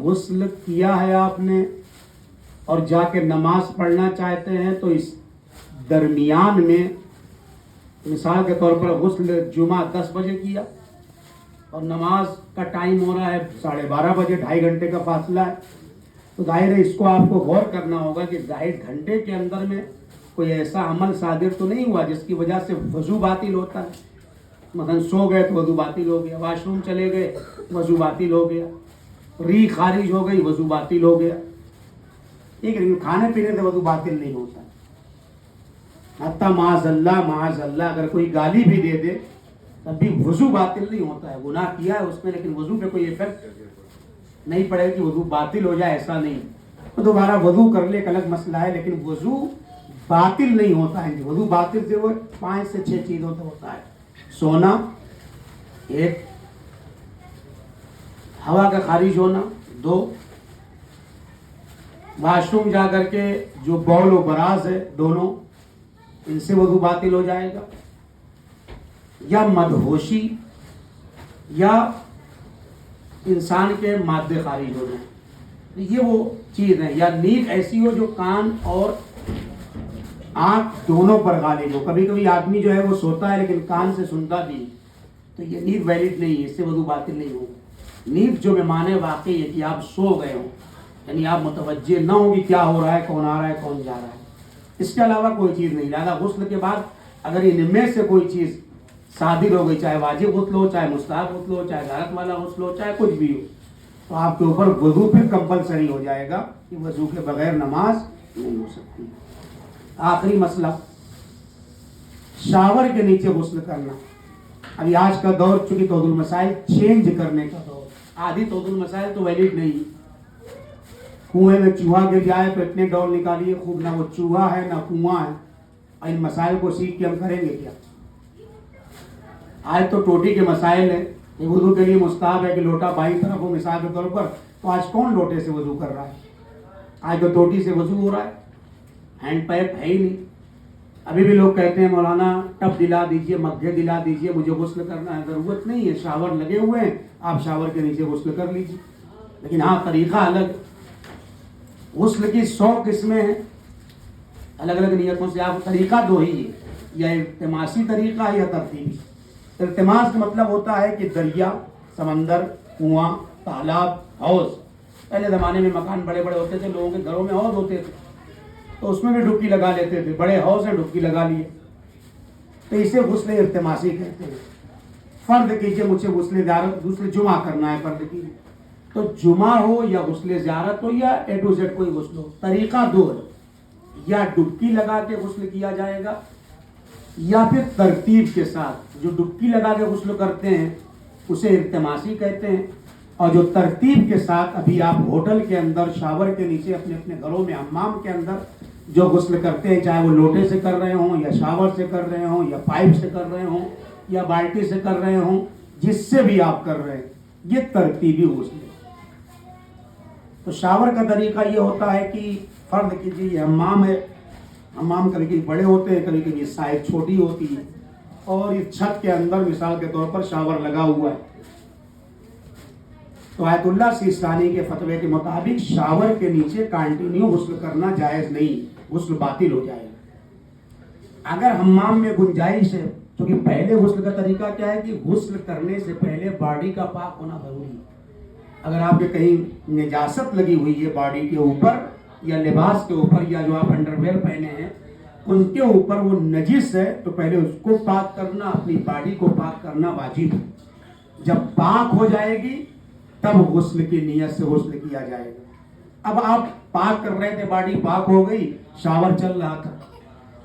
غسل کیا ہے آپ نے اور جا کے نماز پڑھنا چاہتے ہیں تو اس درمیان میں مثال کے طور پر غسل جمعہ 10 بجے کیا اور نماز کا ٹائم ہو رہا ہے 12:30 بجے، 2.5 گھنٹے کا فاصلہ ہے، تو ظاہر ہے اس کو آپ کو غور کرنا ہوگا کہ 2.5 گھنٹے کے اندر میں کوئی ایسا عمل صادر تو نہیں ہوا جس کی وجہ سے وضو باطل ہوتا ہے۔ مثلا سو گئے تو وضو باطل ہو گیا، واش روم چلے گئے وضو باطل ہو گیا، ری خارج ہو گئی وضو باطل ہو گیا، ٹھیک ہے، کھانے پینے سے وضو باطل نہیں ہوتا۔ حتیٰ معاذ اللہ اگر کوئی گالی بھی دے دے تب بھی وضو باطل نہیں ہوتا ہے، گناہ کیا ہے اس میں لیکن وضو پہ کوئی ایفیکٹ نہیں پڑے کہ وضو باطل ہو جائے، ایسا نہیں۔ تو دوبارہ وضو کر لے ایک الگ مسئلہ ہے، لیکن وضو باطل نہیں ہوتا ہے۔ وضو باطل سے وہ 5 سے 6 چیزوں سے ہوتا ہے: سونا، ایک ہوا کا خارج ہونا، 2 واش روم جا کر کے جو بول و براز ہے دونوں، ان سے وضو باطل ہو جائے گا، یا مدہوشی یا انسان کے مادے خارج ہو جائیں، یہ وہ چیز ہے، یا نیند ایسی ہو جو کان اور آنکھ دونوں پر غالب ہو۔ کبھی کبھی آدمی جو ہے وہ سوتا ہے لیکن کان سے سنتا بھی، تو یہ نیند ویلڈ نہیں ہے، اس سے وضو باطل نہیں ہوگا۔ نیند جو میں مانے واقعی ہے کہ آپ سو گئے ہوں، یعنی آپ متوجہ نہ ہوں کہ کیا ہو رہا ہے، کون آ رہا ہے کون جا رہا ہے، اس کے علاوہ کوئی چیز نہیں۔ لہٰذا غسل کے بعد اگر ان میں سے کوئی چیز صادر ہو گئی، چاہے واجب غسل ہو، چاہے مستحب غسل ہو، چاہے غیرت والا غسل ہو، چاہے کچھ بھی ہو، تو آپ کے اوپر وضو پھر کمپلسری ہو جائے گا کہ وضو کے بغیر نماز نہیں ہو سکتی۔ آخری مسئلہ، شاور کے نیچے غسل کرنا۔ ابھی آج کا دور چونکہ توضیح المسائل چینج کرنے کا دور، آدھی توضیح المسائل تو ویلڈ نہیں۔ کنویں میں چوہا گر جائے تو اتنے ڈول نکالیے خوب، نہ وہ چوہا ہے نہ کنواں ہے، اور ان مسائل کو سیکھ کے ہم کریں گے کیا؟ آج تو ٹوٹی کے مسائل ہیں، یہ وضو کے لیے مستحب ہے کہ لوٹا بائیں طرف ہو مثال کے طور پر، تو آج کون لوٹے سے وضو کر رہا ہے؟ آج تو ٹوٹی سے وضو ہو رہا ہے، ہینڈ پائپ ہے ہی نہیں۔ ابھی بھی لوگ کہتے ہیں مولانا ٹب دلا دیجئے، مگھے دلا دیجئے، مجھے غسل کرنا ہے۔ ضرورت نہیں ہے، شاور لگے ہوئے ہیں، آپ شاور کے نیچے غسل کر لیجئے، لیکن ہاں طریقہ الگ۔ غسل کی 100 قسمیں ہیں، الگ الگ نیتوں سے، آپ طریقہ 2 ہی ہے، یا التماسی طریقہ یا ترتیبی۔ التماس کا مطلب ہوتا ہے کہ دریا، سمندر، کنواں، تالاب، حوض، پہلے زمانے میں مکان بڑے بڑے ہوتے تھے، لوگوں کے گھروں میں حوض ہوتے تھے تو اس میں بھی ڈبکی لگا لیتے تھے، بڑے حوض ہیں ڈبکی لگا لیے، تو اسے غسل التماسی کہتے ہیں۔ فرض کیجئے مجھے غسل زیارت، غسل جمعہ کرنا ہے، فرض کیجئے تو جمعہ ہو یا غسل زیارت ہو یا A to Z کوئی غسل ہو، طریقہ 2 ہے، یا ڈبکی لگا کے غسل کیا جائے گا یا پھر ترتیب کے ساتھ۔ جو ڈبکی لگا کے غسل کرتے ہیں اسے التماسی کہتے ہیں، اور جو ترتیب کے ساتھ ابھی آپ ہوٹل کے اندر شاور کے نیچے اپنے اپنے گھروں میں حمام کے اندر جو غسل کرتے ہیں، چاہے وہ لوٹے سے کر رہے ہوں یا شاور سے کر رہے ہوں یا پائپ سے کر رہے ہوں یا بالٹی سے کر رہے ہوں، جس سے بھی آپ کر رہے ہیں، یہ ترتیبی غسل ہے۔ تو شاور کا طریقہ یہ ہوتا ہے کہ فرض کیجیے یہ حمام ہے، حمام کبھی کبھی بڑے ہوتے ہیں، کبھی کبھی سائز چھوٹی ہوتی ہے، اور اس چھت کے اندر مثال کے طور پر شاور لگا ہوا ہے، تو آیت اللہ سیستانی کے فتوے کے مطابق شاور کے نیچے کنٹینیو غسل کرنا جائز نہیں، غسل باطل ہو جائے گا۔ اگر حمام میں گنجائش ہے، کیونکہ پہلے غسل کا طریقہ کیا ہے کہ غسل کرنے سے پہلے باڈی کا پاک ہونا ضروری ہے۔ اگر آپ کے کہیں نجاست لگی ہوئی ہے باڈی کے اوپر یا لباس کے اوپر، یا جو آپ انڈر ویئر پہنے ہیں ان کے اوپر وہ نجس ہے، تو پہلے اس کو پاک کرنا، اپنی باڈی کو پاک کرنا واجب ہے۔ جب پاک ہو جائے گی تب غسل کی نیت سے غسل کیا جائے گا۔ اب آپ پاک کر رہے تھے، باڈی پاک ہو گئی، شاور چل رہا تھا،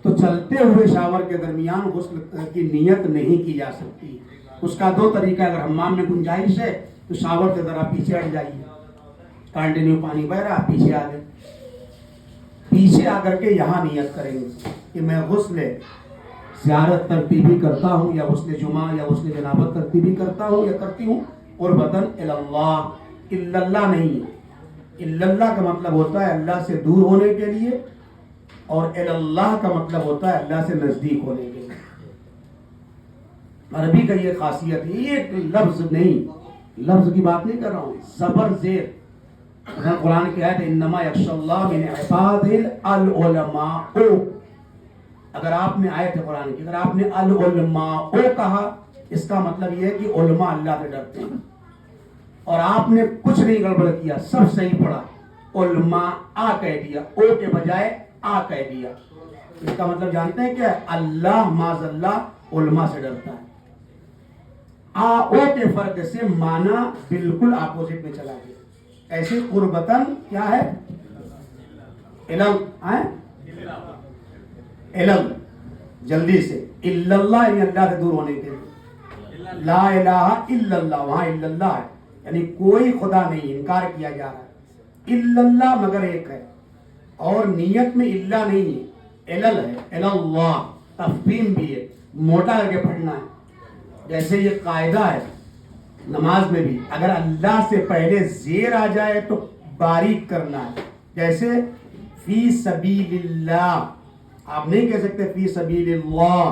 تو چلتے ہوئے شاور کے درمیان غسل کی نیت نہیں کی جا سکتی۔ اس کا 2 طریقہ، اگر حمام میں گنجائش ہے تو شاور سے ذرا پیچھے ہٹ جائیے، کنٹینیو پانی بہ رہا، پیچھے آ گئے، پیچھے آ کر کے یہاں نیت کریں گے کہ میں غسل زیارت ترتیبی کرتا ہوں، یا غسل جمعہ یا غسل جنابت ترتیبی کرتا ہوں یا کرتی ہوں، قربتاً اللہ، اللہ نہیں ہے۔ اللہ کا مطلب ہوتا ہے اللہ سے دور ہونے کے لیے، اور اللہ کا مطلب ہوتا ہے اللہ سے نزدیک ہونے کے لیے۔ عربی کا یہ خاصیت ہے، ایک لفظ نہیں، لفظ کی بات نہیں کر رہا ہوں، زبر زیر قرآن کی آیت انما یخشی اللہ من عبادہ العلماء، اگر آپ نے آیت قرآن کی اگر آپ نے العلماء کہا، اس کا مطلب یہ ہے کہ علماء اللہ سے ڈرتے ہیں، اور آپ نے کچھ نہیں گڑبڑ کیا، سب صحیح پڑھا، علماء کہہ دیا، او کے بجائے کہہ دیا، اس کا مطلب جانتے ہیں کیا ہے؟ اللہ معاذ اللہ علماء سے ڈرتا ہے۔ او کے فرق سے معنی بالکل اپوزٹ میں چلا گیا۔ ایسے قربتن کیا ہے؟ علم جلدی سے، الا اللہ یعنی اللہ سے دور ہونے کے لیے، لا الہ الا اللہ، وہاں الا اللہ ہے یعنی کوئی خدا نہیں، انکار کیا جا رہا ہے، الا اللہ مگر ایک ہے، اور نیت میں الا نہیں ہے، الل ہے، الا اللہ، تفخیم بھی ہے، موٹا کر کے پڑھنا ہے۔ جیسے یہ قاعدہ ہے نماز میں بھی، اگر اللہ سے پہلے زیر آ جائے تو باریک کرنا ہے، جیسے فی سبیل اللہ، آپ نہیں کہہ سکتے فی سبیل اللہ،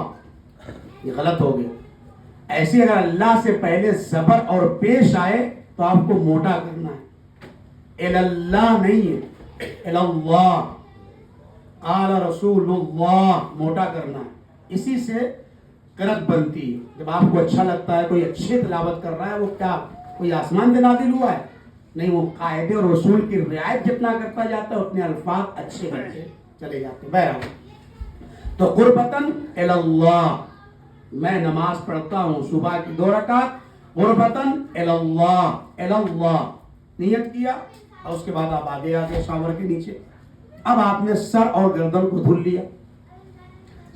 یہ غلط ہو گیا۔ ایسے اگر اللہ سے پہلے زبر اور پیش آئے تو آپ کو موٹا کرنا ہے، اللہ نہیں ہے، اللہ، قال رسول اللہ، موٹا کرنا ہے۔ اسی سے قرأت بنتی ہے۔ جب آپ کو اچھا لگتا ہے کوئی اچھی تلاوت کر رہا ہے، وہ کیا کوئی آسمان سے نازل ہوا ہے؟ نہیں، وہ قاعدے اور رسول کی رعایت جتنا کرتا جاتا ہے اتنے الفاظ اچھے بنتے چلے جاتے ہیں۔ بہرحال تو قربتاً الی اللہ، میں نماز پڑھتا ہوں صبح کی 2 رکعت، قربتاً الی اللہ، الی اللہ نیت کیا، اور اس کے بعد آپ آگے شاور کے نیچے۔ اب آپ نے سر اور گردن کو دھل لیا،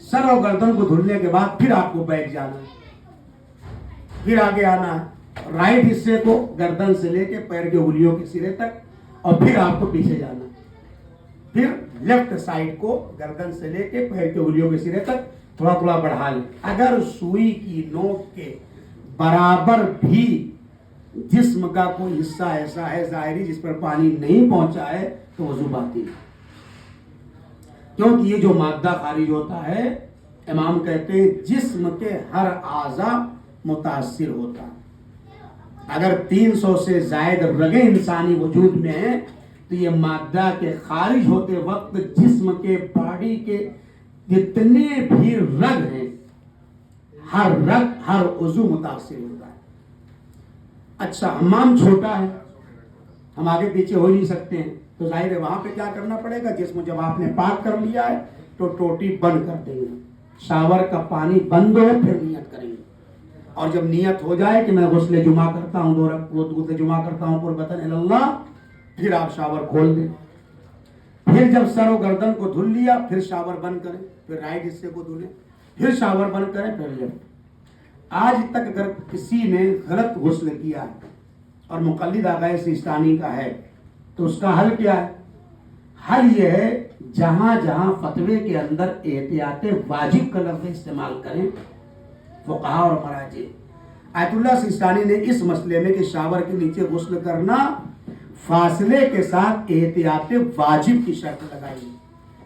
سر اور گردن کو دھلنے کے بعد پھر آپ کو بیٹھ جانا ہے، پھر آگے آنا ہے، رائٹ حصے کو گردن سے لے کے پیر کے انگلیوں کے سرے تک، اور پھر آپ کو پیچھے جانا ہے، پھر لیفٹ سائڈ کو گردن سے لے کے پیر کے انگلیوں کے سرے تک تھوڑا تھوڑا بڑھا لیں۔ اگر سوئی کی نوک کے برابر بھی جسم کا کوئی حصہ ایسا ہے ظاہری جس پر پانی نہیں پہنچا ہے تو وضو باطل ہے، کیونکہ یہ جو مادہ خارج ہوتا ہے، امام کہتے ہیں جسم کے ہر اعضاء متاثر ہوتا ہے۔ اگر 300 سے زائد رگیں انسانی وجود میں ہیں تو یہ مادہ کے خارج ہوتے وقت جسم کے باڈی کے جتنے بھی رگ ہیں، ہر رگ ہر عضو متاثر ہوتا ہے۔ اچھا، حمام چھوٹا ہے، ہم آگے پیچھے ہو نہیں سکتے ہیں، تو ظاہر ہے وہاں پہ کیا کرنا پڑے گا؟ جسم جب آپ نے پاک کر لیا ہے تو ٹوٹی بند کر دیں گے، شاور کا پانی بند ہو پھر نیت کریں گے، اور جب نیت ہو جائے کہ میں غسل جمعہ کرتا ہوں، 2 رکعت غسل جمعہ کرتا ہوں قربتاً الی اللہ، پھر آپ شاور کھول دیں، پھر جب سر و گردن کو دھل لیا پھر شاور بند کریں، پھر رائٹ حصے کو دھلیں، پھر شاور بند کریں، پھر لیفٹ۔ آج تک اگر کسی نے غلط غسل کیا ہے اور مقلد آقائے سیستانی کا ہے تو اس کا حل کیا ہے؟ حل یہ ہے جہاں جہاں فتوے کے اندر احتیاط واجب کا لفظ استعمال کریں فقہا اور مراجع، آیت اللہ سیستانی نے اس مسئلے میں کہ شاور کے نیچے غسل کرنا فاصلے کے ساتھ احتیاط واجب کی شرط لگائی۔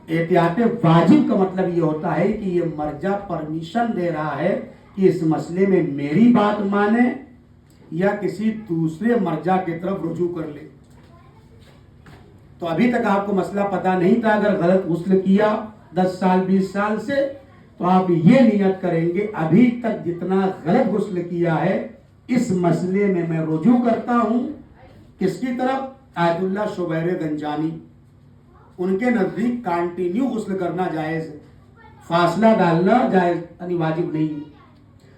احتیاط واجب کا مطلب یہ ہوتا ہے کہ یہ مرجع پرمیشن دے رہا ہے کہ اس مسئلے میں میری بات مانے یا کسی دوسرے مرجع کی طرف رجوع کر لے۔ تو ابھی تک آپ کو مسئلہ پتہ نہیں تھا، اگر غلط غسل کیا 10 سال 20 سال سے تو آپ یہ نیت کریں گے ابھی تک جتنا غلط غسل کیا ہے اس مسئلے میں میں رجوع کرتا ہوں، کس کی طرف؟ آیت اللہ شبیر گنجانی، ان کے نزدیک کانٹینیو غسل کرنا جائز ہے، فاصلہ ڈالنا جائز یعنی واجب نہیں ہے،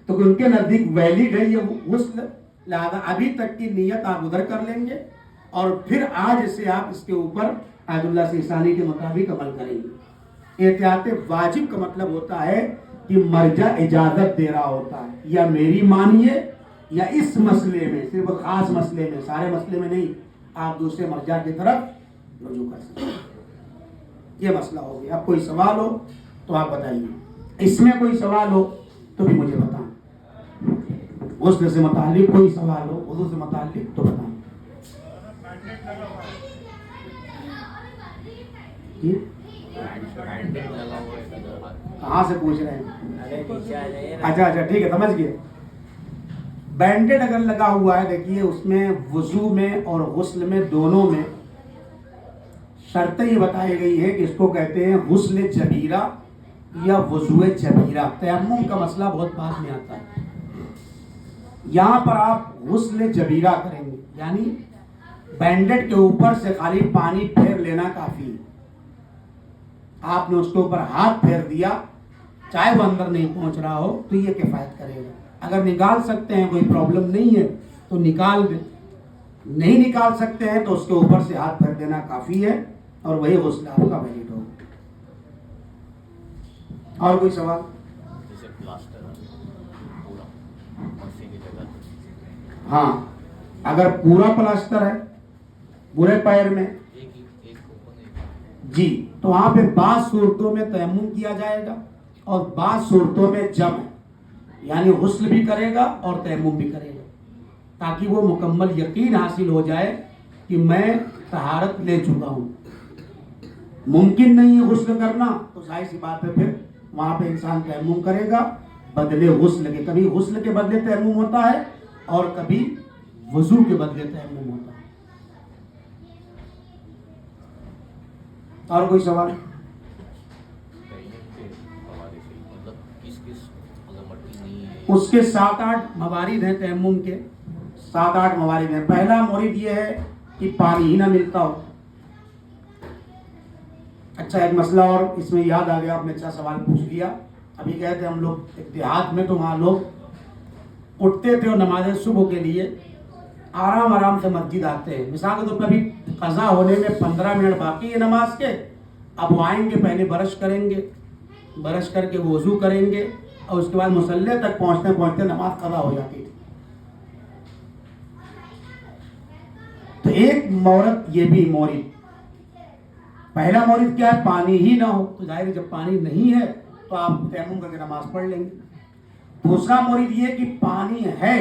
تو ان کے نزدیک ویلڈ ہے یہ غسل، لہذا ابھی تک کی نیت آپ ادھر کر لیں گے اور پھر آج سے آپ اس کے اوپر آیت اللہ سیستانی کے مطابق عمل کریں گے۔ احتیاط واجب کا مطلب ہوتا ہے کہ مرجع اجازت دے رہا ہوتا ہے، یا میری مانیے یا اس مسئلے میں، صرف خاص مسئلے میں، سارے مسئلے میں نہیں، آپ دوسرے مرجع کی طرف رجوع کر سکتے ہیں۔ یہ مسئلہ ہو گیا۔ اب کوئی سوال ہو تو آپ بتائیے، اس میں کوئی سوال ہو تو بھی مجھے بتائیں، غسل سے متعلق کوئی سوال ہو، وضو سے متعلق تو بتائیں۔ کہاں سے پوچھ رہے ہیں؟ اچھا ٹھیک ہے، سمجھ گئے۔ بینڈیڈ اگر لگا ہوا ہے، دیکھیے اس میں وضو میں اور غسل میں دونوں میں شرطیں یہ بتائی گئی ہیں کہ اس کو کہتے ہیں غسل جبیرہ یا وضو جبیرہ. تیمم کا مسئلہ بہت بعد میں آتا ہے. یہاں پر آپ غسل جبیرہ کریں گے, یعنی بینڈٹ کے اوپر سے خالی پانی پھیر لینا کافی ہے. آپ نے اس کے اوپر ہاتھ پھیر دیا, چاہے وہ اندر نہیں پہنچ رہا ہو تو یہ کفایت کرے گا. اگر نکال سکتے ہیں, کوئی پرابلم نہیں ہے تو نکال دیں, نہیں نکال سکتے ہیں تو اس کے اوپر سے ہاتھ پھیر دینا کافی ہے, اور وہی غسل آپ کا ویلڈ ہوگا. اور کوئی سوال؟ جیسے پلاسٹر پورا مرفی کی جگہ, ہاں, اگر پورا پلاسٹر ہے پورے پیر میں جی, تو وہاں پہ بعض صورتوں میں تیمم کیا جائے گا اور بعض صورتوں میں جمع, یعنی غسل بھی کرے گا اور تیمم بھی کرے گا, تاکہ وہ مکمل یقین حاصل ہو جائے کہ میں طہارت لے چکا ہوں. ممکن نہیں ہے غسل کرنا تو ظاہر سی بات ہے پھر وہاں پہ انسان تیمم کرے گا بدلے غسل کے. کبھی غسل کے بدلے تیمم ہوتا ہے اور کبھی وضو کے بدلے تیمم ہوتا ہے. اور کوئی سوال؟ اس کے 7-8 موارد ہیں تیمم کے, 7-8 موارد ہیں. پہلا مورد یہ ہے کہ پانی ہی نہ ملتا ہو. اچھا, ایک مسئلہ اور اس میں یاد آ گیا, آپ نے اچھا سوال پوچھ لیا. ابھی گئے تھے ہم لوگ ایک دیہات میں, تو وہاں لوگ اٹھتے تھے اور نماز صبح کے لیے آرام آرام سے مسجد آتے ہیں. مثال کے طور پر ابھی قضا ہونے میں 15 منٹ باقی ہے نماز کے, اب وہ آئیں گے, پہلے برش کریں گے, برش کر کے وضو کریں گے, اور اس کے بعد مصلی تک پہنچتے پہنچتے نماز قضا ہو جاتی تھی. تو ایک مورد یہ بھی مورد, پہلا مورد کیا ہے, پانی ہی نہ ہو. تو ظاہر ہے جب پانی نہیں ہے تو آپ تیمم کر کے نماز پڑھ لیں گے. دوسرا مورد یہ کہ پانی ہے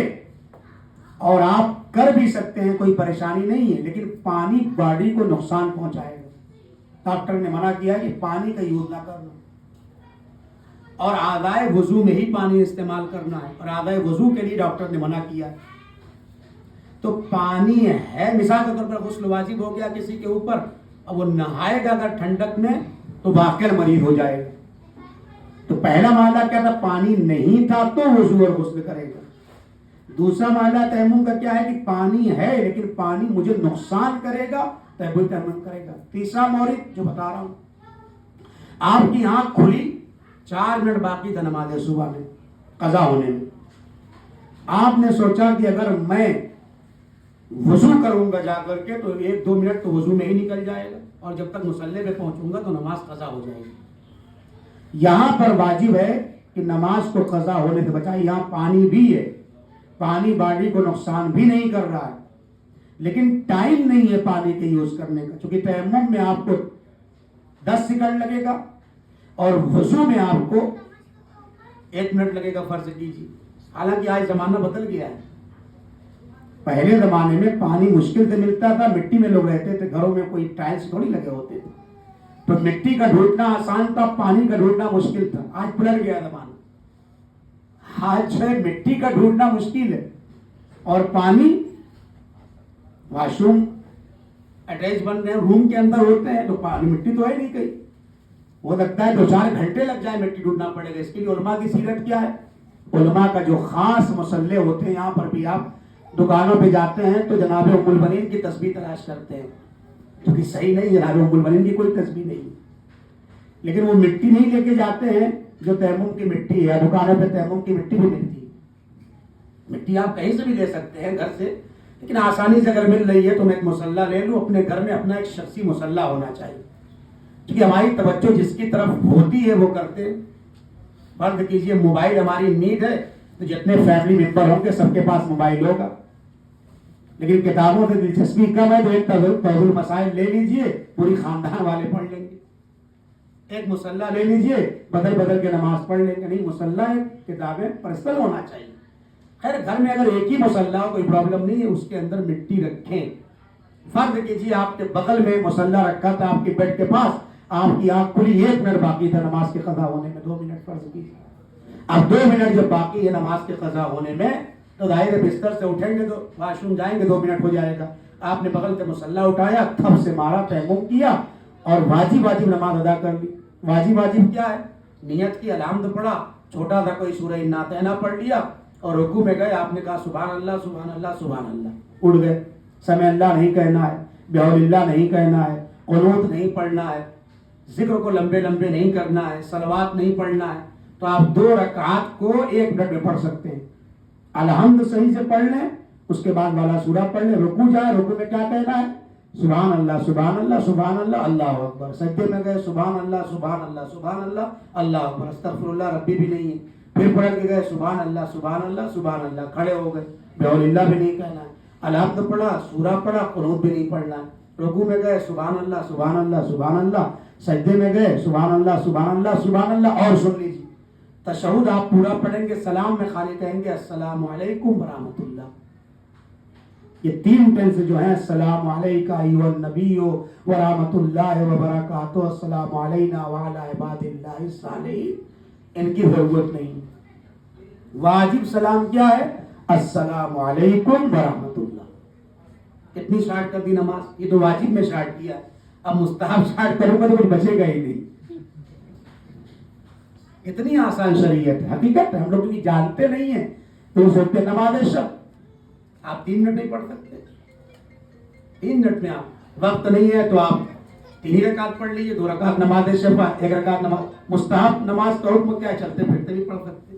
اور آپ کر بھی سکتے ہیں, کوئی پریشانی نہیں ہے, لیکن پانی باڈی کو نقصان پہنچائے گا. ڈاکٹر نے منع کیا کہ پانی کا یوز نہ کرنا, اور اعضائے وضو میں ہی پانی استعمال کرنا ہے, اور اعضائے وضو کے لیے ڈاکٹر نے منع کیا. تو پانی ہے, مثال کے طور پر غسل واجب ہو گیا کسی کے اوپر, اب وہ نہائے گا اگر ٹھنڈک میں تو واقعی مریض ہو جائے گا. تو پہلا معاملہ کیا تھا, پانی نہیں تھا تو وضو اور غسل کرے گا. دوسرا معاملہ تیمم کا کیا ہے کہ پانی ہے لیکن پانی مجھے نقصان کرے گا, تیمم کرے گا. تیسرا مورد جو بتا رہا ہوں, آپ کی آنکھ کھلی, 4 منٹ باقی تھا نماز صبح میں قضا ہونے میں, آپ نے سوچا کہ اگر میں وضو کروں گا جا کر کے تو 1-2 منٹ تو وضو میں ہی نکل جائے گا, اور جب تک مصلی پہ پہنچوں گا تو نماز قضا ہو جائے گی. یہاں پر واجب ہے کہ نماز کو قضا ہونے سے بچائے. یہاں پانی بھی ہے, پانی باڈی کو نقصان بھی نہیں کر رہا ہے, لیکن ٹائم نہیں ہے پانی کے یوز کرنے کا, چونکہ تیمم میں آپ کو 10 سیکنڈ لگے گا اور وضو میں آپ کو 1 منٹ لگے گا فرض کیجیے. حالانکہ آج زمانہ بدل گیا ہے. پہلے زمانے میں پانی مشکل سے ملتا تھا, مٹی میں لوگ رہتے تھے, گھروں میں کوئی ٹائلس تھوڑی لگے ہوتے تھے, تو مٹی کا ڈھونڈنا آسان تھا, پانی کا ڈھونڈنا مشکل تھا. آج پلٹ گیا زمانہ, آج جو ہے مٹی کا ڈھونڈنا مشکل ہے, اور پانی واش روم اٹیچ بن رہے ہیں, روم کے اندر ہوتے ہیں, تو پانی مٹی تو ہے نہیں کہیں, ہو سکتا ہے 2-4 گھنٹے لگ جائے, مٹی ڈھونڈنا پڑے گا. اس کے لیے علماء کی سیرت کیا ہے, علماء کا جو خاص مصلے ہوتے ہیں, یہاں پر بھی آپ دکانوں پہ جاتے ہیں تو جناب ام البنین کی تسبیح تلاش کرتے ہیں, کیونکہ صحیح نہیں, جناب ام البنین کی کوئی تسبیح نہیں, لیکن وہ مٹی نہیں لے کے جاتے ہیں جو تیمم کی مٹی ہے. دکانوں پہ تیمم کی مٹی بھی ملتی ہے, مٹی آپ کہیں سے بھی لے سکتے ہیں گھر سے, لیکن آسانی سے اگر مل رہی ہے تو میں ایک مصلی لے لوں. اپنے گھر میں اپنا ایک شخصی مصلی ہونا چاہیے, کیونکہ ہماری توجہ جس کی طرف ہوتی ہے وہ کرتے. فرض کیجئے موبائل ہماری نیڈ ہے, تو جتنے فیملی ممبر ہوں گے سب کے پاس موبائل ہوگا, لیکن کتابوں سے دلچسپی کم ہے تو ایک تحفظ المسائل لے لیجئے, پوری خاندان والے پڑھ لیں گے. ایک مصلی لے لیجئے, بدل بدل کے نماز پڑھ لیں گے. نہیں, مصلی ایک کتابیں پرسنل ہونا چاہیے. خیر گھر میں اگر ایک ہی مصلی ہو کوئی پرابلم نہیں ہے, اس کے اندر مٹی رکھیں. فرض کیجئے آپ کے بغل میں مصلی رکھا تھا, آپ کے بیڈ کے پاس, آپ کی آنکھ کھلی, 1 منٹ باقی تھا نماز کے قضا ہونے میں, 2 منٹ فرض کیجئے. اب 2 منٹ جب باقی ہے نماز کے قضا ہونے میں, تو ظاہر بستر سے اٹھیں گے تو واش روم جائیں گے, 2 منٹ ہو جائے گا. آپ نے بغل سے مصلی اٹھایا, تھپ سے مارا, تیمم کیا, اور واجب نماز ادا کر لی. واجب کیا ہے؟ نیت کی، الحمد پڑھا، چھوٹا تھا کوئی سورہ انا اعطینہ پڑھ لیا اور رکوع میں گئے، آپ نے کہا سبحان اللہ سبحان اللہ سبحان اللہ، اٹھ گئے. سمع اللہ نہیں کہنا ہے، بحول اللہ نہیں کہنا ہے، قنوت نہیں پڑھنا ہے، ذکر کو لمبے نہیں کرنا ہے، صلوات نہیں پڑھنا ہے. تو آپ 2 رکعات کو 1 منٹ میں پڑھ سکتے ہیں. الحمد صحیح سے پڑھ لیں، اس کے بعد والا سورہ پڑھ لیں، رکوع جائیں، رکوع میں کیا کہنا ہے؟ سبحان اللہ سبحان اللہ سبحان اللہ اللہ اکبر. سجدے میں گئے، سبحان اللہ سبحان اللہ سبحان اللہ اللہ اکبر، استغفر اللہ ربی بھی نہیں ہے. پھر پڑھ کے گئے سبحان اللہ سبحان اللہ سبحان اللہ، کھڑے ہو گئے، بحول اللہ بھی نہیں کہنا ہے، الحمد پڑھا، سورہ پڑھا، قنوت بھی نہیں پڑھنا ہے. رکوع میں گئے سبحان اللہ سبحان اللہ سبحان اللہ، سجدے میں گئے سبحان اللہ سبحان اللہ سبحان اللہ. اور سن لیجیے، تشہد آپ پورا پڑھیں گے، سلام میں خالی کہیں گے السلام علیکم ورحمۃ اللہ. یہ 3 ٹینس جو ہیں، السلام علیکہ ایھا النبی ورحمۃ اللہ وبرکاتہ، السلام علینا وعلی عباد اللہ الصالحین، ان کی ضرورت نہیں. واجب سلام کیا ہے؟ السلام علیکم ورحمۃ اللہ. کتنی شارٹ کر دی نماز؟ یہ تو واجب میں شارٹ کیا ہے، اب مستحب شارٹ کروں گا تو کچھ بچے گا ہی نہیں. اتنی آسان شریعت ہے. حقیقت ہے، ہم لوگ بھی جانتے نہیں ہیں تو سوچتے نماز شب آپ 3 منٹ نہیں پڑھ سکتے. 3 منٹ میں آپ وقت نہیں ہے تو آپ 3 رکعت پڑھ لیجیے، 2 رکعت نماز شفا، 1 رکعت نماز مستحب. نماز کا حکم کیا ہے؟ چلتے پھرتے بھی پڑھ سکتے.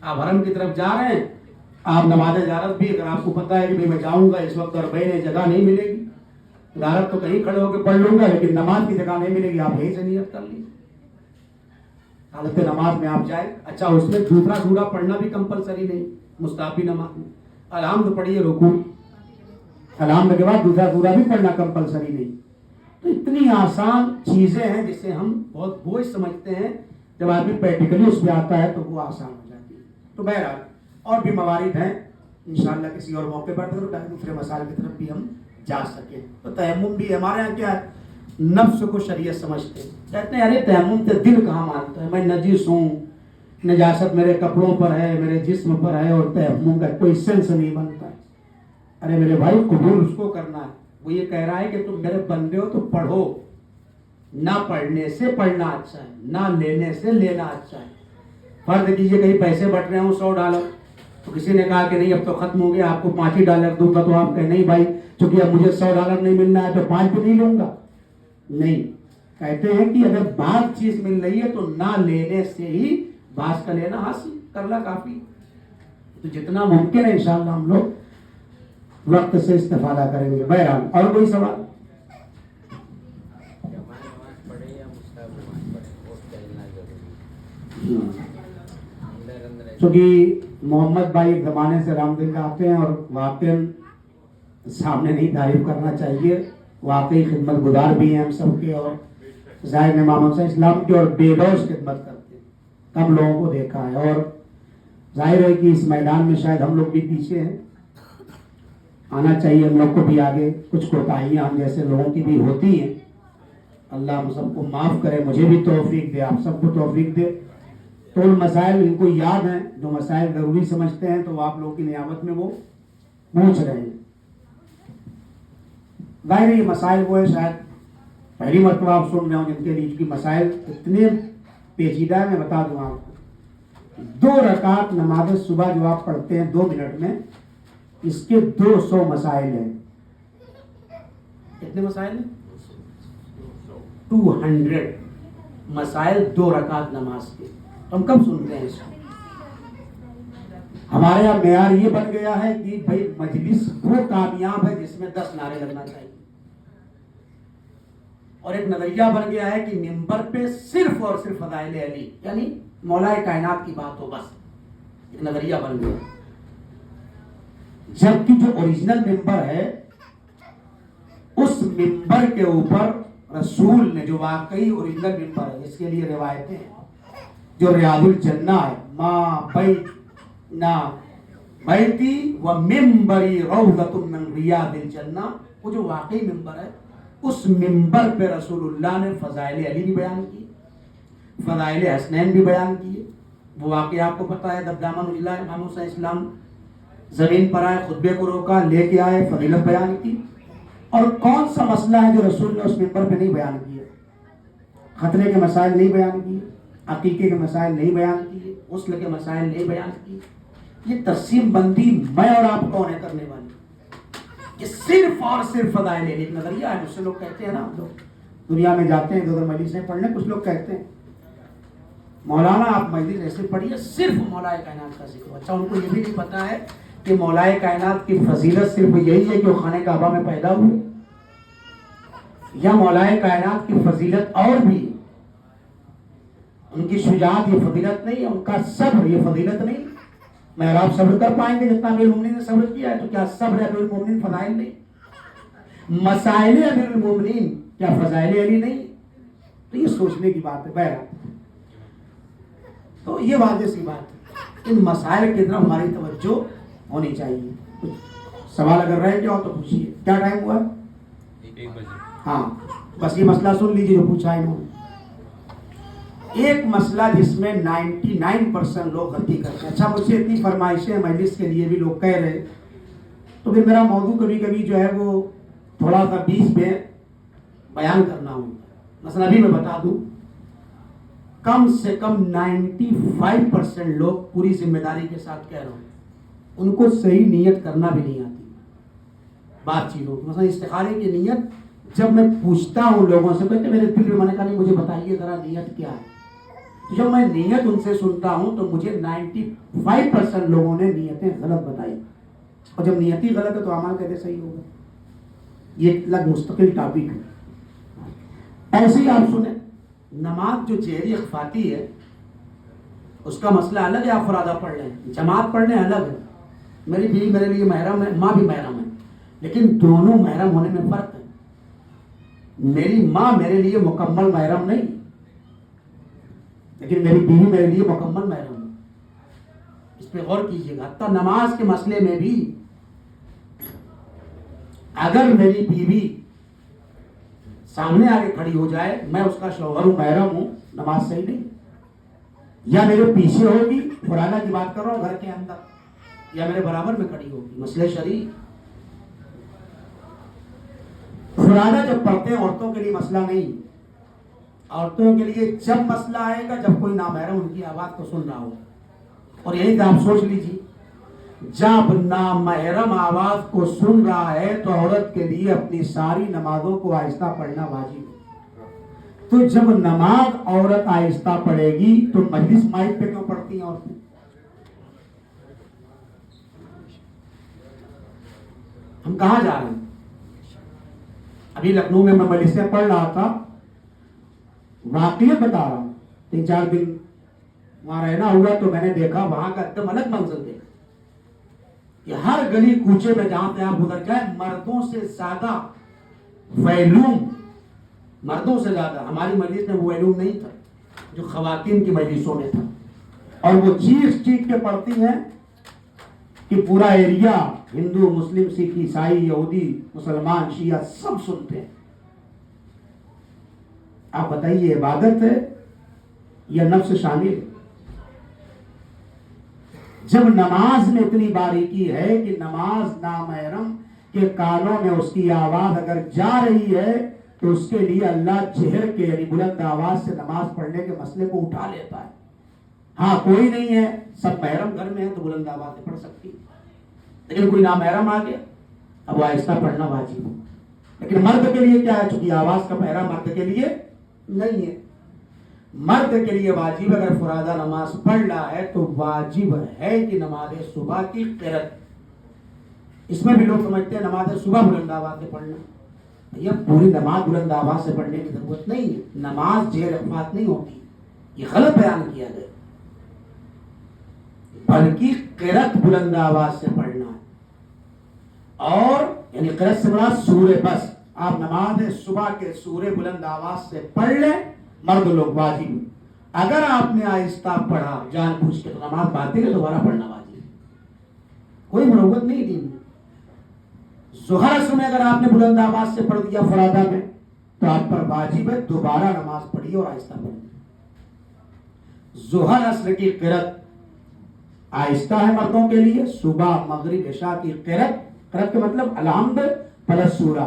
آپ حرم کی طرف جا رہے ہیں، آپ نماز زیارت بھی، اگر آپ کو پتا ہے کہ میں جاؤں گا اس وقت اور بہنے جگہ نہیں ملے گی، زیارت تو کہیں کھڑے ہو کے پڑھ لوں گا لیکن نماز کی جگہ نہیں ملے گی، آپ یہیں سے نیت کر لیجیے. حالت نماز میں آپ جائیں. اچھا، اس میں دوسرا سورہ پڑھنا بھی کمپلسری نہیں، مستحبی نماز میں الحمد پڑھیے، رکوع، الحمد کے بعد دوسرا سورہ بھی پڑھنا کمپلسری نہیں. تو اتنی آسان چیزیں ہیں جسے ہم بہت بوجھ سمجھتے ہیں، جب آدمی پریکٹیکلی اس پہ آتا ہے تو وہ آسان ہو جاتی ہے. تو بہرحال اور بھی موارد ہیں، انشاءاللہ کسی اور موقع پر دوسرے مسائل کی طرف بھی ہم جا سکیں. تو تیمم بھی ہمارے یہاں کیا ہے، نفس کو شریعت سمجھتے ہیں، کہتے ہیں ارے تیمم سے دل کہاں مانتا ہے، میں نجس ہوں، نجاست میرے کپڑوں پر ہے، میرے جسم پر ہے، اور تیمم کا کوئی سینس نہیں بنتا ہے. ارے میرے بھائی، قبول اس کو کرنا ہے. وہ یہ کہہ رہا ہے کہ تم میرے بندے ہو تو پڑھو. نہ پڑھنے سے پڑھنا اچھا ہے، نہ لینے سے لینا اچھا ہے. فرض کیجئے کہیں پیسے بٹ رہے ہوں $100، تو کسی نے کہا کہ نہیں اب تو ختم ہو گیا، آپ کو $5 دوں گا، تو آپ کہیں نہیں بھائی چونکہ اب مجھے $100 نہیں ملنا ہے تو 5 بھی نہیں لوں گا. نہیں، کہتے ہیں کہ اگر بات چیز مل رہی ہے تو نہ لینے سے ہی باز کا لینا حاصل کرنا کافی. تو جتنا ممکن ہے انشاءاللہ ہم لوگ وقت سے استفادہ کریں گے. بہرحال اور کوئی سوال؟ چونکہ محمد بھائی ایک زمانے سے رام دل کا آتے ہیں اور واقعی سامنے نہیں تعریف کرنا چاہیے، واقعی خدمت گزار بھی ہیں ہم سب کے، اور ظاہر امام حسین اسلام کی اور بے لوث خدمت کرتے ہیں. کم لوگوں کو دیکھا ہے، اور ظاہر ہے کہ اس میدان میں شاید ہم لوگ بھی پیچھے ہیں، آنا چاہیے ہم لوگ کو بھی آگے. کچھ کوتاہیاں ہم جیسے لوگوں کی بھی ہوتی ہیں، اللہ ہم سب کو معاف کرے، مجھے بھی توفیق دے، آپ سب کو توفیق دے. تو ان مسائل ان کو یاد ہیں، جو مسائل ضروری سمجھتے ہیں تو آپ لوگوں کی نیابت میں وہ پوچھ رہے ہیں. ظاہر یہ مسائل وہ ہے، شاید پہلی مرتبہ آپ سن رہے ہوں، جن کے لیے کی مسائل اتنے پیچیدہ ہے. میں بتا دوں آپ کو، 2 رکعت نماز صبح جو آپ پڑھتے ہیں 2 منٹ میں، اس کے 200 مسائل ہیں. کتنے مسائل ہیں؟ 200 مسائل 2 رکعت نماز کے. ہم کب سنتے ہیں اس کو؟ ہمارے یہاں معیار یہ بن گیا ہے کہ بھائی مجلس وہ کامیاب ہے جس میں 10 نعرے لگنا چاہیے، اور ایک نظریہ بن گیا ہے کہ ممبر پہ صرف اور صرف فضائل علی یعنی مولا کائنات کی بات ہو، بس ایک نظریہ بن گیا. جبکہ جو اوریجنل ممبر ہے، اس ممبر کے اوپر رسول نے، جو واقعی اوریجنل ممبر ہے، اس کے لیے روایتیں ہیں، جو ریاض الجنہ ہے، ما بینا بیتی و ممبری روضۃ من ریاض الجنہ، وہ جو واقعی ممبر ہے، اس ممبر پہ رسول اللہ نے فضائل علی بھی بیان کی، فضائل حسنین بھی بیان کیے. وہ واقعہ آپ کو پتا ہے، جب دامن اجلا امام حسین اسلام زمین پر آئے، خطبے کو روکا، لے کے آئے، فضیلت بیان کی. اور کون سا مسئلہ ہے جو رسول نے اس ممبر پہ نہیں بیان کیا؟ ختنے کے مسائل نہیں بیان کیے، عقیقے کے مسائل نہیں بیان کیے، غسل کے مسائل نہیں بیان کیے. یہ تقسیم بندی میں اور آپ کون ہے کرنے والی؟ یہ صرف اور صرف فضائل ہے. ایک نظریہ ہے، مجھ سے لوگ کہتے ہیں نا، لوگ دنیا میں جاتے ہیں ادھر مجلسیں پڑھنے، کچھ لوگ کہتے ہیں مولانا آپ مجلس ایسے پڑھیے صرف مولا کائنات کا ذکر. اچھا ان کو یہ بھی نہیں پتا ہے کہ مولا کائنات کی فضیلت صرف یہی ہے کہ وہ خانہ کعبہ میں پیدا ہوئے، یا مولا کائنات کی فضیلت اور بھی ہے. ان کی شجاعت یہ فضیلت نہیں ہے، ان کا صبر یہ فضیلت نہیں. میں اور آپ صبر کر پائیں گے جتنا امیر المومنین نے صبر کیا ہے؟ تو کیا صبر امیر المومنین فضائل نہیں؟ مسائل امیر المومنین کیا فضائل علی نہیں؟ تو یہ سوچنے کی بات ہے. بہرحال تو یہ واضح سی بات ہے، ان مسائل کی طرف ہماری توجہ ہونی چاہیے. کچھ سوال اگر رہ گیا ہو تو پوچھیے. کیا ٹائم ہوا؟ 1 بجے. ہاں بس یہ مسئلہ سن لیجیے جو پوچھا انہوں نے. ایک مسئلہ جس میں 99% لوگ غلطی کرتے ہیں. اچھا مجھ سے اتنی فرمائشیں مجلس کے لیے بھی لوگ کہہ رہے، تو پھر میرا موضوع کبھی کبھی جو ہے وہ تھوڑا سا 20 میں بیان کرنا ہوتا ہے. مثلا ابھی میں بتا دوں، کم سے کم 95% لوگ پوری ذمہ داری کے ساتھ کہہ رہے ہیں ان کو صحیح نیت کرنا بھی نہیں آتی. بات چیتوں کی مثلا استخارے کی نیت جب میں پوچھتا ہوں لوگوں سے، کہتے میرے دل میں نے کہا نہیں مجھے بتائیے ذرا نیت کیا ہے. جب میں نیت ان سے سنتا ہوں تو مجھے 95% لوگوں نے نیتیں غلط بتائی. اور جب نیت ہی غلط ہے تو عمل کیسے صحیح ہوگا؟ یہ ایک الگ مستقل ٹاپک ہے. ایسے ہی آپ سنیں، نماز جو جہری اخفاتی ہے اس کا مسئلہ الگ ہے. آپ فرادہ پڑھ لیں، جماعت پڑھنے الگ ہے. میری بیوی میرے لیے محرم ہے، ماں بھی محرم ہے، لیکن دونوں محرم ہونے میں فرق ہے. میری ماں میرے لیے مکمل محرم نہیں، لیکن میری بیوی میرے لیے مکمل محرم ہے. اس پہ غور کیجیے گا. حتیٰ نماز کے مسئلے میں بھی اگر میری بیوی سامنے آگے کھڑی ہو جائے، میں اس کا شوہر ہوں، محرم ہوں، نماز صحیح نہیں. یا میرے پیچھے ہوگی، فرادہ کی بات کر رہا ہوں، گھر کے اندر، یا میرے برابر میں کھڑی ہوگی. مسئلہ شرعی. فرادہ جب پڑھتے ہیں عورتوں کے لیے مسئلہ نہیں. عورتوں کے لیے جب مسئلہ آئے گا جب کوئی نامحرم ان کی آواز کو سن رہا ہو. اور یہی کہ آپ سوچ لیجیے، جب نامحرم آواز کو سن رہا ہے تو عورت کے لیے اپنی ساری نمازوں کو آہستہ پڑھنا واجب ہے. تو جب نماز عورت آہستہ پڑھے گی تو مجلس مائک پہ کیوں پڑھتی ہیں عورتیں؟ ہم کہاں جا رہے ہیں؟ ابھی لکھنؤ میں مجلسیں پڑھ رہا تھا، واقعیت بتا رہا ہوں. 3-4 دن وہاں رہنا ہوا تو میں نے دیکھا وہاں کا ایک دم الگ منظر دیکھا کہ ہر گلی کوچے میں جہاں پہ آپ گزر جائیں، مردوں سے زیادہ ویلوم، مردوں سے زیادہ. ہماری مجلس میں وہ ویلوم نہیں تھا جو خواتین کی مجلسوں میں تھا. اور وہ چیخ چیخ کے پڑھتی ہیں کہ پورا ایریا، ہندو، مسلم، سکھ، عیسائی، یہودی، مسلمان، شیعہ سب سنتے ہیں. آپ بتائیے عبادت ہے یا نفس شامل ہے؟ جب نماز میں اتنی باریکی ہے کہ نماز نامحرم کے کانوں میں اس کی آواز اگر جا رہی ہے تو اس کے لیے اللہ جہر کے یعنی بلند آواز سے نماز پڑھنے کے مسئلے کو اٹھا لیتا ہے. ہاں کوئی نہیں ہے، سب محرم گھر میں ہے تو بلند آواز سے پڑھ سکتی، لیکن کوئی نامحرم آ گیا اب وہ آہستہ پڑھنا واجب ہے. لیکن مرد کے لیے کیا ہے؟ چونکہ آواز کا پہرا مرد کے لیے نہیں ہے. مرد کے لیے واجب اگر فرادہ نماز پڑھ رہا ہے تو واجب ہے کہ نماز صبح کی قرات. اس میں بھی لوگ سمجھتے ہیں نماز صبح بلند آواز سے پڑھنا. یہ پوری نماز بلند آواز سے پڑھنے کی ضرورت نہیں ہے. نماز جہر اخفات نہیں ہوتی، یہ غلط بیان کیا گیا، بلکہ قرات بلند آواز سے پڑھنا ہے. اور یعنی قرات سے مراد سورہ. بس آپ نماز صبح کے سورہ بلند آواز سے پڑھ لیں، مرد لوگ واجب. اگر آپ نے آہستہ پڑھا جان بوجھ کے تو نماز باطل ہے، دوبارہ پڑھنا واجب. کوئی مروت نہیں دین میں. ظہر اثر میں اگر آپ نے بلند آواز سے پڑھ دیا فرادہ میں تو آپ پر واجب ہے دوبارہ نماز پڑھیے اور آہستہ پڑھیے. ظہر اثر کی قرات آہستہ ہے مردوں کے لیے. صبح مغرب عشاء کی قرات، قرات کا مطلب الحمد پلس سورہ،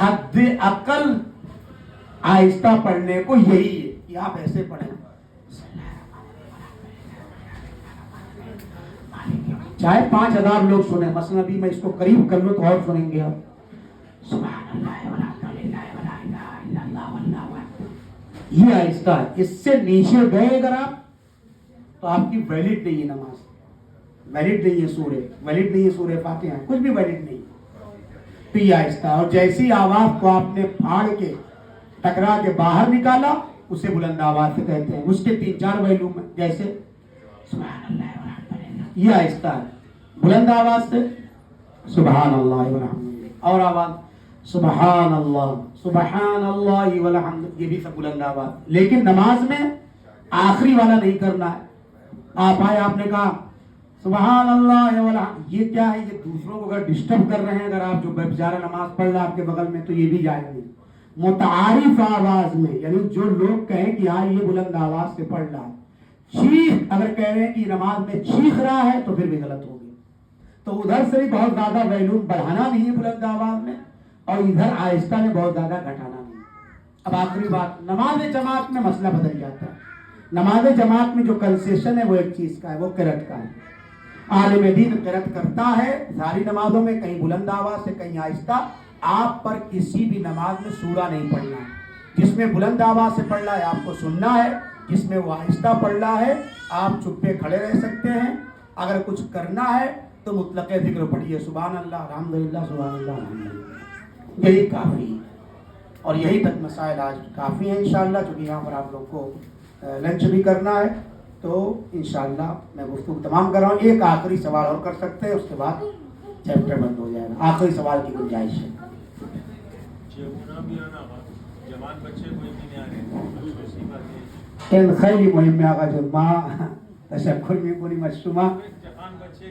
حد عقل آہستہ پڑھنے کو یہی ہے کہ آپ ایسے پڑھیں. چاہے 5000 لوگ سنیں، مثلا ابھی میں اس کو قریب کر لوں تو اور سنیں گے آپ. سبحان اللہ والحمدللہ ولا الہ الا اللہ واللہ اکبر. یہ آہستہ ہے. اس سے نیچے گئے اگر آپ تو آپ کی ویلڈ نہیں ہے نماز، ویلڈ نہیں ہے سورہ، ویلڈ نہیں ہے سورہ فاتحہ، کچھ بھی ویلڈ نہیں. تو یہ آہستہ. اور جیسی آواز کو آپ نے پھاڑ کے ٹکرا کے باہر نکالا اسے بلند آواز سے کہتے ہیں. اس کے 3-4 پہلو میں جیسے سبحان اللہ والحمدللہ، یہ آہستہ ہے. بلند آواز سے سبحان اللہ والحمدللہ، اور آواز سبحان اللہ والحمد، یہ بھی سب بلند آواز. لیکن نماز میں آخری والا نہیں کرنا ہے. آپ آئے، آپ نے کہا سبحان اللہ والحمد، یہ کیا ہے؟ یہ دوسروں کو اگر ڈسٹرب کر رہے ہیں، اگر آپ جو بیچارہ نماز پڑھ رہا ہے آپ کے بغل میں، تو یہ بھی جائز نہیں. متعارف آواز میں، یعنی جو لوگ کہیں کہ ہاں یہ بلند آواز سے پڑھ رہا ہے. چیخ اگر کہہ رہے ہیں کہ نماز میں چیخ رہا ہے تو پھر بھی غلط ہوگی. تو ادھر سے بھی بہت زیادہ ویلوم بڑھانا نہیں ہے بلند آواز میں، اور ادھر آہستہ میں بہت زیادہ گھٹانا نہیں. اب آخری بات، نماز جماعت میں مسئلہ بدل جاتا ہے. نماز جماعت میں جو کنسیشن ہے وہ ایک چیز کا ہے، وہ قرأت کا ہے. عالم دین قرأت کرتا ہے ساری نمازوں میں، کہیں بلند آواز سے کہیں آہستہ. آپ پر کسی بھی نماز میں سورہ نہیں پڑھنا ہے. جس میں بلند آواز سے پڑھ رہا ہے آپ کو سننا ہے، جس میں وہ آہستہ پڑھ رہا ہے آپ چپ پہ کھڑے رہ سکتے ہیں. اگر کچھ کرنا ہے تو مطلق ذکر پڑھیے، سبحان اللہ الحمدللہ سبحان اللہ الحمدللہ، یہی کافی ہے. اور یہی تک مسائل آج کافی ہیں انشاءاللہ، چونکہ یہاں پر آپ لوگ کو لنچ بھی کرنا ہے. تو انشاءاللہ میں گفتگو تمام کر رہا ہوں. ایک آخری سوال اور کر سکتے ہیں، اس کے بعد چیپٹر بند ہو جائے گا. آخری سوال کی گنجائش ہے. ان خیلی مهم آقا جان ما تشکر میکنیم از شما.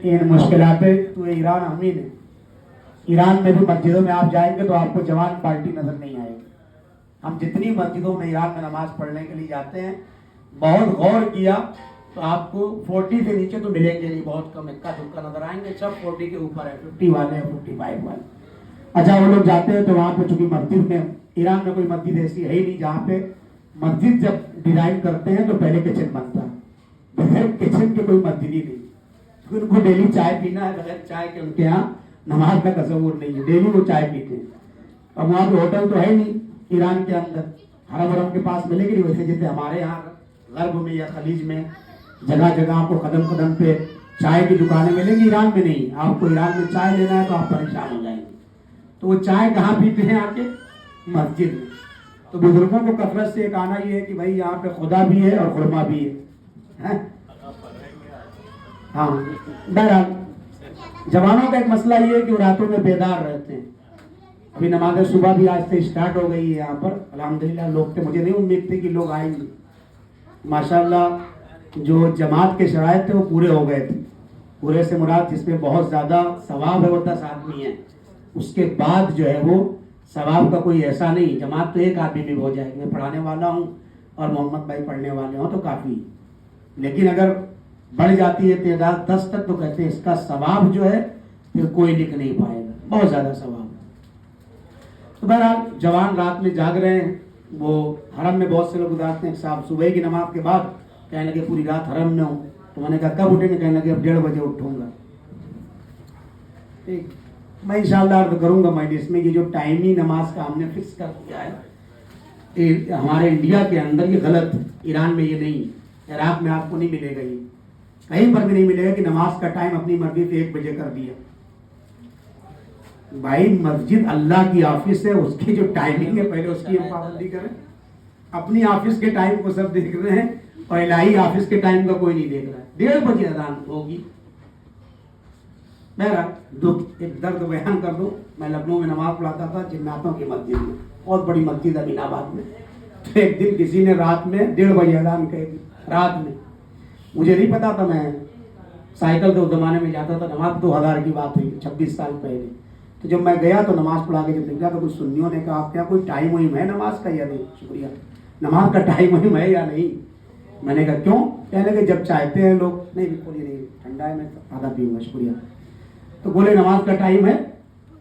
این مشکلات تو ایران همین ہے. ایران میں بھی مسجدوں میں آپ جائیں گے تو آپ کو جوان پارٹی نظر نہیں آئے گی. ہم جتنی مسجدوں میں ایران میں نماز پڑھنے کے لیے جاتے ہیں، بہت غور کیا تو آپ کو 40 سے نیچے تو ملیں گے نہیں، بہت کم اکا دکا نظر آئیں گے. سب 40 کے اوپر ہے، 50 والے 55 والے. اچھا وہ لوگ جاتے ہیں تو وہاں پہ چونکہ مسجد میں، ایران میں کوئی مسجد ایسی ہے ہی نہیں جہاں پہ مسجد جب ڈیزائن کرتے ہیں تو پہلے کچن بنتا ہے. بغیر کچن کے کوئی مسجد ہی نہیں. ان کو ڈیلی چائے پینا ہے، بغیر چائے کے ان کے یہاں نماز کا تصور نہیں ہے. ڈیلی وہ چائے پیتے ہیں. اب وہاں پہ ہوٹل تو ہے نہیں ایران کے اندر، حرم ورم کے پاس ملے گی ویسے جیسے ہمارے یہاں غرب میں یا خلیج میں جگہ جگہ آپ کو قدم قدم پہ چائے کی دکانیں ملیں گی. ایران میں نہیں. آپ کو ایران میں چائے لینا ہے تو آپ پریشان ہو جائیں گے. تو وہ چائے کہاں پیتے ہیں؟ آ کے مسجد میں. تو بزرگوں کو کثرت سے ایک آنا یہ ہے کہ بھائی یہاں پہ خدا بھی ہے اور خرما بھی ہے. ہاں بہرحال جوانوں کا ایک مسئلہ یہ ہے کہ وہ راتوں میں بیدار رہتے ہیں. ابھی نماز صبح بھی آج سے اسٹارٹ ہو گئی ہے یہاں پر الحمدللہ. لوگ تھے، مجھے نہیں امید تھی کہ لوگ آئیں گے. ماشاءاللہ جو جماعت کے شرائط تھے وہ پورے ہو گئے تھے. پورے سے مراد جس میں بہت زیادہ ثواب ہے وہ 10 آدمی ہیں. اس کے بعد جو ہے وہ ثواب کا کوئی ایسا نہیں. جماعت تو ایک آدمی بھی ہو جائے گی. میں پڑھانے والا ہوں اور محمد بھائی پڑھنے والے ہوں تو کافی. لیکن اگر بڑھ جاتی ہے تعداد 10 تک تو کہتے ہیں اس کا ثواب جو ہے پھر کوئی لکھ نہیں پائے گا، بہت زیادہ ثواب. تو بہرحال جوان رات میں جاگ رہے ہیں. وہ حرم میں بہت سے لوگ گزارتے ہیں. صاحب صبح کی نماز کے بعد کہنے لگے پوری رات حرم میں ہوں. تو میں نے کہا کب اٹھیں گے؟ کہنے لگے اب 1:30 بجے اٹھوں گا. ٹھیک، میں انشاءاللہ عرض کروں گا مجلس میں یہ جو ٹائمی نماز کا ہم نے فکس کر دیا ہے ہمارے انڈیا کے اندر یہ غلط ہے. ایران میں یہ نہیں ہے، عراق میں آپ کو نہیں ملے گا، یہ کہیں پر بھی نہیں ملے گا کہ نماز کا ٹائم اپنی مرضی سے 1 بجے کر دیا. بھائی مسجد اللہ کی آفس ہے، اس کی جو ٹائمنگ ہے پہلے اس کی ہم پابندی کریں. اپنی آفس کے ٹائم کو سب دیکھ رہے ہیں اور الہی آفس کے ٹائم کا کوئی نہیں دیکھ رہا ہے. 1:30 بجے اذان ہوگی. میرا ایک درد بیان کر دوں. میں لکھنؤ میں نماز پڑھاتا تھا جناتوں کی مسجد میں، بہت بڑی مسجد ہے امین آباد میں. ایک دن کسی نے رات میں 1:30 بجے اذان کہی تھی. رات میں مجھے نہیں پتا تھا، میں سائیکل کے اس زمانے میں جاتا تھا. نماز 2000 کی بات ہوئی، 26 سال پہلے. تو جب میں گیا تو نماز پڑھا کے جب نکلا تو کچھ سنیوں نے کہا آپ کے یہاں کوئی ٹائم وائم ہے نماز کا یا نہیں؟ شکریہ، نماز کا ٹائم وائم ہے یا نہیں؟ میں نے کہا کیوں؟ کہنے کہ جب چاہتے ہیں لوگ. نہیں بالکل ہی نہیں، ٹھنڈا ہے، میں آدھا پیوں گا. شکریہ. تو بولے نماز کا ٹائم ہے